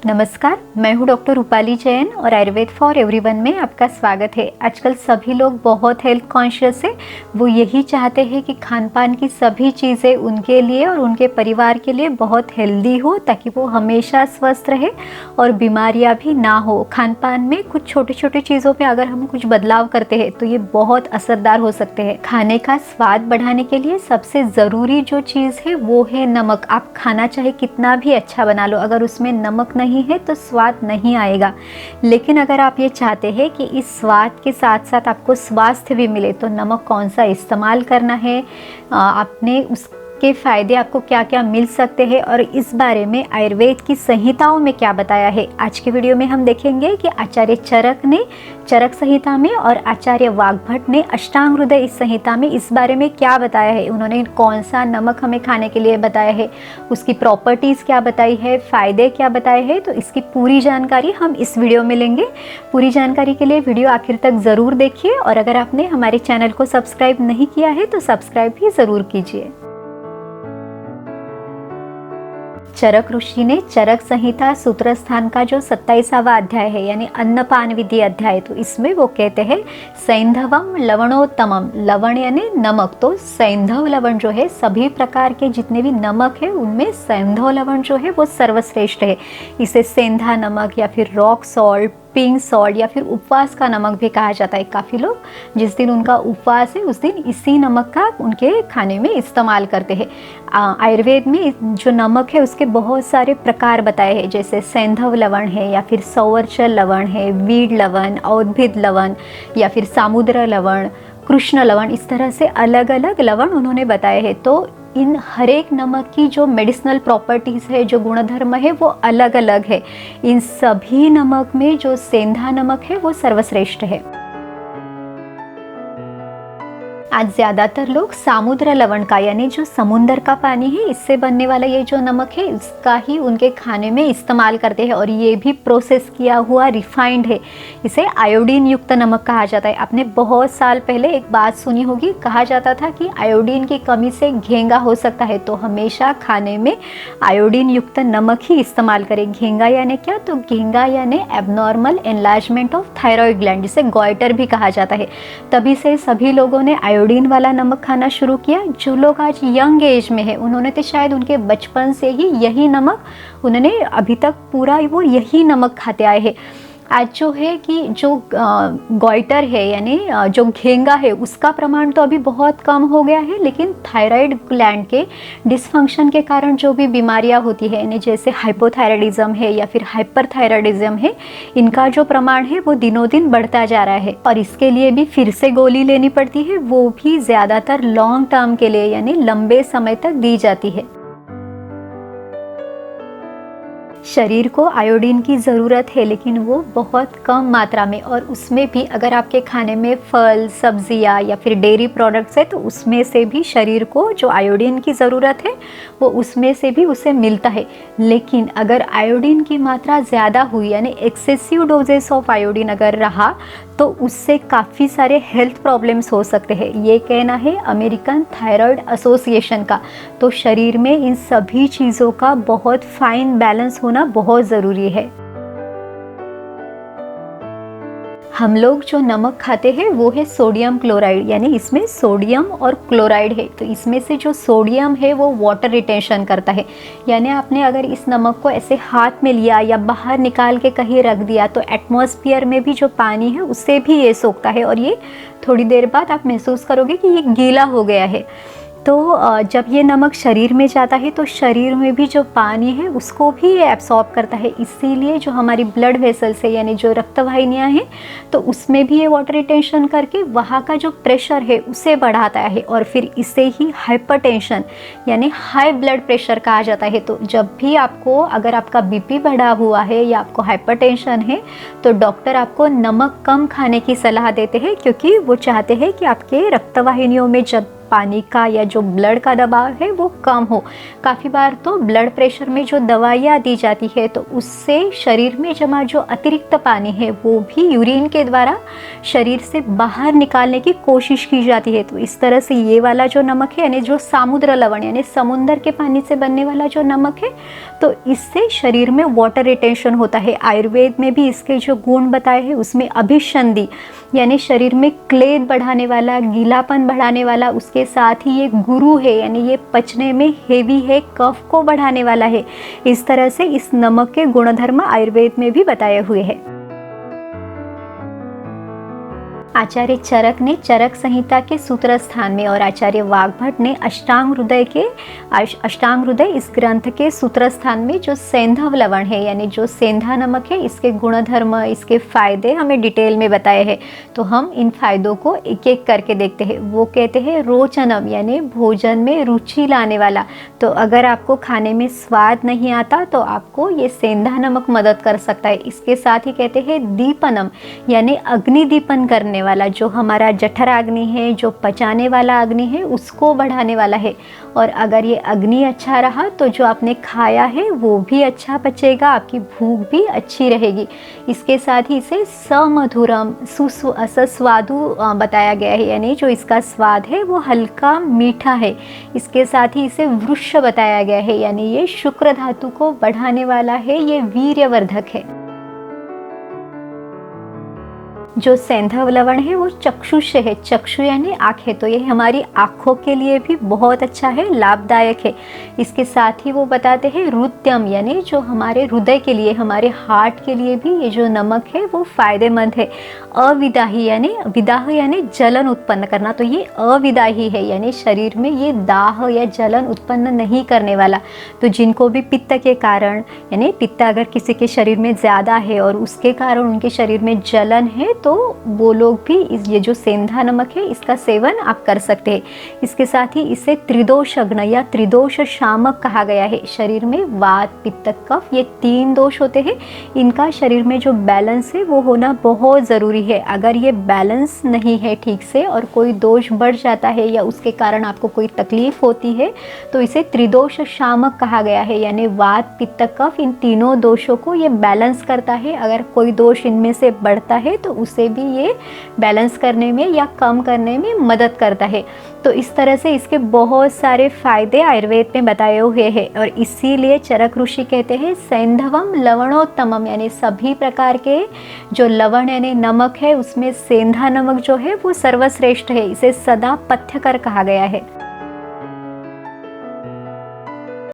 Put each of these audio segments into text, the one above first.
नमस्कार, मैं हूँ डॉक्टर रूपाली जैन और आयुर्वेद फॉर एवरीवन में आपका स्वागत है। आजकल सभी लोग बहुत हेल्थ कॉन्शियस है। वो यही चाहते हैं कि खान पान की सभी चीज़ें उनके लिए और उनके परिवार के लिए बहुत हेल्दी हो, ताकि वो हमेशा स्वस्थ रहे और बीमारियाँ भी ना हो। खान पान में कुछ छोटे छोटे चीज़ों पे अगर हम कुछ बदलाव करते हैं तो ये बहुत असरदार हो सकते हैं। खाने का स्वाद बढ़ाने के लिए सबसे ज़रूरी जो चीज़ है वो है नमक। आप खाना चाहे कितना भी अच्छा बना लो, अगर उसमें नमक नहीं है तो स्वाद नहीं आएगा। लेकिन अगर आप ये चाहते हैं कि इस स्वाद के साथ साथ आपको स्वास्थ्य भी मिले तो नमक कौन सा इस्तेमाल करना है, आपने उसके फ़ायदे आपको क्या क्या मिल सकते हैं और इस बारे में आयुर्वेद की संहिताओं में क्या बताया है, आज के वीडियो में हम देखेंगे कि आचार्य चरक ने चरक संहिता में और आचार्य वाग्भट ने अष्टांग हृदय इस संहिता में इस बारे में क्या बताया है। उन्होंने कौन सा नमक हमें खाने के लिए बताया है, उसकी प्रॉपर्टीज़ क्या बताई है, फ़ायदे क्या बताए हैं, तो इसकी पूरी जानकारी हम इस वीडियो में लेंगे। पूरी जानकारी के लिए वीडियो आखिर तक ज़रूर देखिए और अगर आपने हमारे चैनल को सब्सक्राइब नहीं किया है तो सब्सक्राइब भी ज़रूर कीजिए। चरक ऋषि ने चरक संहिता सूत्र स्थान का जो 27वां अध्याय है यानी अन्नपान विधि अध्याय, तो इसमें वो कहते हैं सैंधवम लवणोत्तमम। लवण यानी नमक, तो सैंधव लवण जो है सभी प्रकार के जितने भी नमक है उनमें सैंधव लवण जो है वो सर्वश्रेष्ठ है। इसे सेंधा नमक या फिर रॉक सॉल्ट, पिंक सॉल्ट या फिर उपवास का नमक भी कहा जाता है। काफ़ी लोग जिस दिन उनका उपवास है उस दिन इसी नमक का उनके खाने में इस्तेमाल करते हैं। आयुर्वेद में जो नमक है उसके बहुत सारे प्रकार बताए हैं, जैसे सैंधव लवण है या फिर सौवर्चल लवण है, वीड लवण, औद्भिद लवण या फिर सामुद्र लवण, कृष्ण लवण, इस तरह से अलग अलग लवण उन्होंने बताए हैं। तो इन हर एक नमक की जो मेडिसिनल प्रॉपर्टीज़ है, जो गुणधर्म है वो अलग अलग है। इन सभी नमक में जो सेंधा नमक है वो सर्वश्रेष्ठ है। आज ज़्यादातर लोग सामुद्र लवण का यानी जो समुंदर का पानी है इससे बनने वाला ये जो नमक है इसका ही उनके खाने में इस्तेमाल करते हैं और ये भी प्रोसेस किया हुआ रिफाइंड है। इसे आयोडीन युक्त नमक कहा जाता है। आपने बहुत साल पहले एक बात सुनी होगी, कहा जाता था कि आयोडीन की कमी से घेंगा हो सकता है, तो हमेशा खाने में आयोडीन युक्त नमक ही इस्तेमाल करें। घेंगा यानी क्या, तो घेंगा यानी abnormal enlargement of thyroid gland, जिसे गॉइटर भी कहा जाता है। तभी से सभी लोगों ने आयोडीन वाला नमक खाना शुरू किया। जो लोग आज यंग एज में है उन्होंने तो शायद उनके बचपन से ही यही नमक उन्होंने अभी तक पूरा वो यही नमक खाते आए हैं। आज जो है कि जो गॉइटर है यानी जो घेंगा है उसका प्रमाण तो अभी बहुत कम हो गया है, लेकिन थायराइड ग्लैंड के डिसफंक्शन के कारण जो भी बीमारियां होती है यानी जैसे हाइपोथायराइडिज्म है या फिर हाइपरथायराइडिज्म है, इनका जो प्रमाण है वो दिनों दिन बढ़ता जा रहा है और इसके लिए भी फिर से गोली लेनी पड़ती है, वो भी ज़्यादातर लॉन्ग टर्म के लिए यानी लंबे समय तक दी जाती है। शरीर को आयोडीन की ज़रूरत है लेकिन वो बहुत कम मात्रा में, और उसमें भी अगर आपके खाने में फल सब्जियां या फिर डेयरी प्रोडक्ट्स है तो उसमें से भी शरीर को जो आयोडीन की ज़रूरत है वो उसमें से भी उसे मिलता है। लेकिन अगर आयोडीन की मात्रा ज़्यादा हुई यानी एक्सेसिव डोजेस ऑफ आयोडीन अगर रहा तो उससे काफ़ी सारे हेल्थ प्रॉब्लम्स हो सकते हैं। ये कहना है अमेरिकन थायराइड एसोसिएशन का। तो शरीर में इन सभी चीज़ों का बहुत फाइन बैलेंस होना बहुत ज़रूरी है। हम लोग जो नमक खाते हैं वो है सोडियम क्लोराइड, यानी इसमें सोडियम और क्लोराइड है। तो इसमें से जो सोडियम है वो वाटर रिटेंशन करता है, यानी आपने अगर इस नमक को ऐसे हाथ में लिया या बाहर निकाल के कहीं रख दिया तो एटमॉस्फेयर में भी जो पानी है उससे भी ये सोखता है और ये थोड़ी देर बाद आप महसूस करोगे कि ये गीला हो गया है। तो जब ये नमक शरीर में जाता है तो शरीर में भी जो पानी है उसको भी ये एब्सॉर्ब करता है। इसीलिए जो हमारी ब्लड वेसल्स है यानी जो रक्तवाहिनियाँ हैं तो उसमें भी ये वाटर रिटेंशन करके वहाँ का जो प्रेशर है उसे बढ़ाता है और फिर इसे ही हाइपरटेंशन यानी हाई ब्लड प्रेशर कहा जाता है। तो जब भी आपको अगर आपका बीपी बढ़ा हुआ है या आपको हाइपरटेंशन है तो डॉक्टर आपको नमक कम खाने की सलाह देते हैं, क्योंकि वो चाहते हैं कि आपके रक्तवाहिनियों में जब पानी का या जो ब्लड का दबाव है वो कम हो। काफ़ी बार तो ब्लड प्रेशर में जो दवाइयाँ दी जाती है तो उससे शरीर में जमा जो अतिरिक्त पानी है वो भी यूरिन के द्वारा शरीर से बाहर निकालने की कोशिश की जाती है। तो इस तरह से ये वाला जो नमक है यानी जो समुद्र लवण यानी समुद्र के पानी से बनने वाला जो नमक है तो इससे शरीर में वाटर रिटेंशन होता है। आयुर्वेद में भी इसके जो गुण बताए हैं उसमें अभिसंधि यानी शरीर में क्लेद बढ़ाने वाला, गीलापन बढ़ाने वाला, उसके साथ ही ये गुरु है यानी ये पचने में हेवी है, कफ को बढ़ाने वाला है। इस तरह से इस नमक के गुणधर्म आयुर्वेद में भी बताए हुए हैं। आचार्य चरक ने चरक संहिता के सूत्र स्थान में और आचार्य वाग्भट ने अष्टांग हृदय इस ग्रंथ के सूत्र स्थान में जो सेंधव लवण है यानी जो सेंधा नमक है इसके गुणधर्म, इसके फायदे हमें डिटेल में बताए हैं। तो हम इन फायदों को एक एक करके देखते हैं। वो कहते हैं रोचनम यानी भोजन में रुचि लाने वाला। तो अगर आपको खाने में स्वाद नहीं आता तो आपको ये सेंधा नमक मदद कर सकता है। इसके साथ ही कहते हैं दीपनम यानी अग्नि दीपन करने वाला, जो हमारा जठराग्नि है, जो पचाने वाला अग्नि है उसको बढ़ाने वाला है। और अगर ये अग्नि अच्छा रहा तो जो आपने खाया है वो भी अच्छा पचेगा, आपकी भूख भी अच्छी रहेगी। इसके साथ ही इसे समधुरम सस्वादु बताया गया है यानी जो इसका स्वाद है वो हल्का मीठा है। इसके साथ ही इसे वृक्ष बताया गया है यानी ये शुक्र धातु को बढ़ाने वाला है, ये वीर्यवर्धक है। जो सेंधव लवण है वो चक्षुष है, चक्षु यानी आँख है, तो ये हमारी आँखों के लिए भी बहुत अच्छा है, लाभदायक है। इसके साथ ही वो बताते हैं रुद्यम यानी जो हमारे हृदय के लिए, हमारे हार्ट के लिए भी ये जो नमक है वो फायदेमंद है। अविदाही यानी विदाह यानी जलन उत्पन्न करना, तो ये अविदाही है यानी शरीर में ये दाह या जलन उत्पन्न नहीं करने वाला। तो जिनको भी पित्त के कारण यानी पित्त अगर किसी के शरीर में ज़्यादा है और उसके कारण उनके शरीर में जलन है तो वो लोग भी ये जो सेंधा नमक है इसका सेवन आप कर सकते हैं। इसके साथ ही इसे त्रिदोषग्न या त्रिदोष शामक कहा गया है। शरीर में वात, पित्त, कफ ये 3 दोष होते हैं, इनका शरीर में जो बैलेंस है वो होना बहुत ज़रूरी है। अगर ये बैलेंस नहीं है ठीक से और कोई दोष बढ़ जाता है या उसके कारण आपको कोई तकलीफ होती है तो इसे त्रिदोष शामक कहा गया है यानी वात, पित्त, कफ इन तीनों दोषों को ये बैलेंस करता है। अगर कोई दोष इनमें से बढ़ता है तो उसे भी ये बैलेंस करने में या कम करने में मदद करता है। तो इस तरह से इसके बहुत सारे फायदे आयुर्वेद में बताए हुए हैं और इसीलिए चरक ऋषि कहते हैं सेंधवम लवणोत्तमम यानी सभी प्रकार के जो लवण यानी नमक है उसमें सेंधा नमक जो है वो सर्वश्रेष्ठ है। इसे सदा पथ्यकर कहा गया है।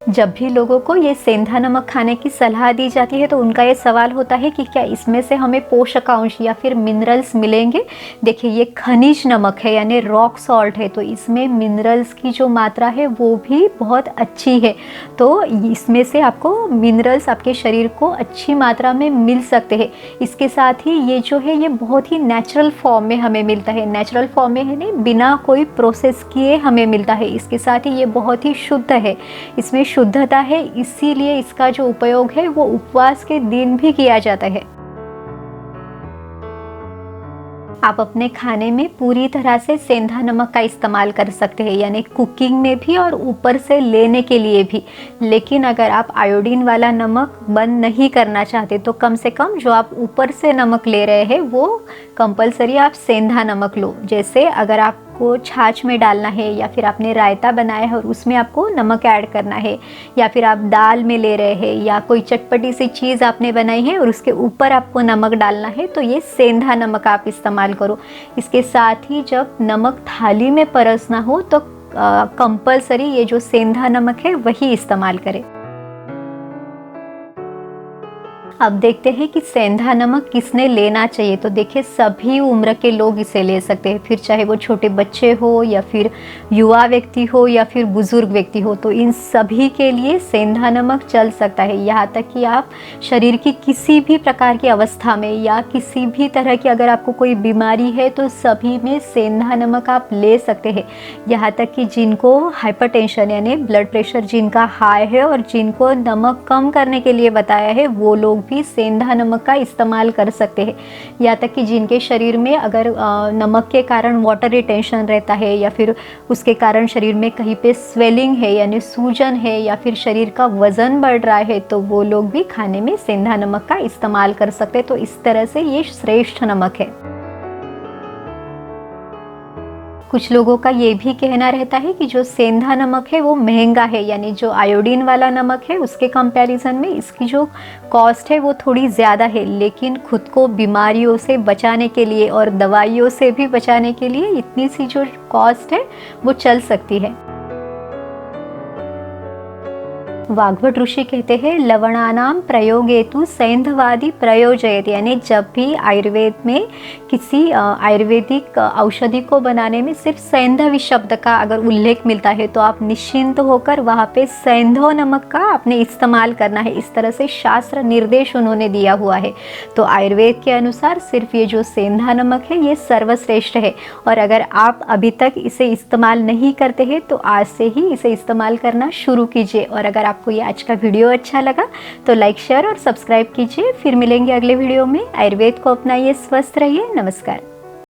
जब भी लोगों को ये सेंधा नमक खाने की सलाह दी जाती है तो उनका ये सवाल होता है कि क्या इसमें से हमें पोषकांश या फिर मिनरल्स मिलेंगे। देखिए ये खनिज नमक है यानी रॉक सॉल्ट है, तो इसमें मिनरल्स की जो मात्रा है वो भी बहुत अच्छी है। तो इसमें से आपको मिनरल्स आपके शरीर को अच्छी मात्रा में मिल सकते हैं। इसके साथ ही ये जो है ये बहुत ही नेचुरल फॉर्म में हमें मिलता है। नेचुरल फॉर्म में है नहीं, बिना कोई प्रोसेस किए हमें मिलता है। इसके साथ ही ये बहुत ही शुद्ध है, इसमें शुद्धता है, इसीलिए इसका जो उपयोग है वो उपवास के दिन भी किया जाता है। आप अपने खाने में पूरी तरह से सेंधा नमक का इस्तेमाल कर सकते हैं यानी कुकिंग में भी और ऊपर से लेने के लिए भी। लेकिन अगर आप आयोडीन वाला नमक बंद नहीं करना चाहते तो कम से कम जो आप ऊपर से नमक ले रहे हैं वो कंपलसरी आप सेंधा नमक लो। जैसे अगर आपको छाछ में डालना है या फिर आपने रायता बनाया है और उसमें आपको नमक ऐड करना है, या फिर आप दाल में ले रहे हैं या कोई चटपटी सी चीज़ आपने बनाई है और उसके ऊपर आपको नमक डालना है, तो ये सेंधा नमक आप इस्तेमाल करो। इसके साथ ही जब नमक थाली में परोसना हो तो कंपलसरी ये जो सेंधा नमक है वही इस्तेमाल करें। अब देखते हैं कि सेंधा नमक किसने लेना चाहिए। तो देखिए सभी उम्र के लोग इसे ले सकते हैं, फिर चाहे वो छोटे बच्चे हो या फिर युवा व्यक्ति हो या फिर बुजुर्ग व्यक्ति हो, तो इन सभी के लिए सेंधा नमक चल सकता है। यहाँ तक कि आप शरीर की किसी भी प्रकार की अवस्था में या किसी भी तरह की अगर आपको कोई बीमारी है तो सभी में सेंधा नमक आप ले सकते हैं। यहाँ तक कि जिनको हाइपरटेंशन यानी ब्लड प्रेशर जिनका हाई है और जिनको नमक कम करने के लिए बताया है वो लोग भी सेंधा नमक का इस्तेमाल कर सकते हैं। यहाँ तक कि जिनके शरीर में अगर नमक के कारण वाटर रिटेंशन रहता है या फिर उसके कारण शरीर में कहीं पे स्वेलिंग है यानी सूजन है या फिर शरीर का वज़न बढ़ रहा है, तो वो लोग भी खाने में सेंधा नमक का इस्तेमाल कर सकते हैं। तो इस तरह से ये श्रेष्ठ नमक है। कुछ लोगों का ये भी कहना रहता है कि जो सेंधा नमक है वो महंगा है, यानी जो आयोडीन वाला नमक है उसके कंपैरिजन में इसकी जो कॉस्ट है वो थोड़ी ज़्यादा है, लेकिन खुद को बीमारियों से बचाने के लिए और दवाइयों से भी बचाने के लिए इतनी सी जो कॉस्ट है वो चल सकती है। वाग्भट ऋषि कहते हैं लवणानाम प्रयोगेतु सैंधवादी प्रयोजयत, यानी जब भी आयुर्वेद में किसी आयुर्वेदिक औषधि को बनाने में सिर्फ सैंधवी शब्द का अगर उल्लेख मिलता है तो आप निश्चिंत होकर वहाँ पे सैंधव नमक का आपने इस्तेमाल करना है। इस तरह से शास्त्र निर्देश उन्होंने दिया हुआ है। तो आयुर्वेद के अनुसार सिर्फ ये जो सेंधा नमक है ये सर्वश्रेष्ठ है, और अगर आप अभी तक इसे इस्तेमाल नहीं करते हैं तो आज से ही इसे इस्तेमाल करना शुरू कीजिए। और अगर आपको ये आज का वीडियो अच्छा लगा तो लाइक, शेयर और सब्सक्राइब कीजिए। फिर मिलेंगे अगले वीडियो में। आयुर्वेद को अपनाइए, स्वस्थ रहिए। नमस्कार।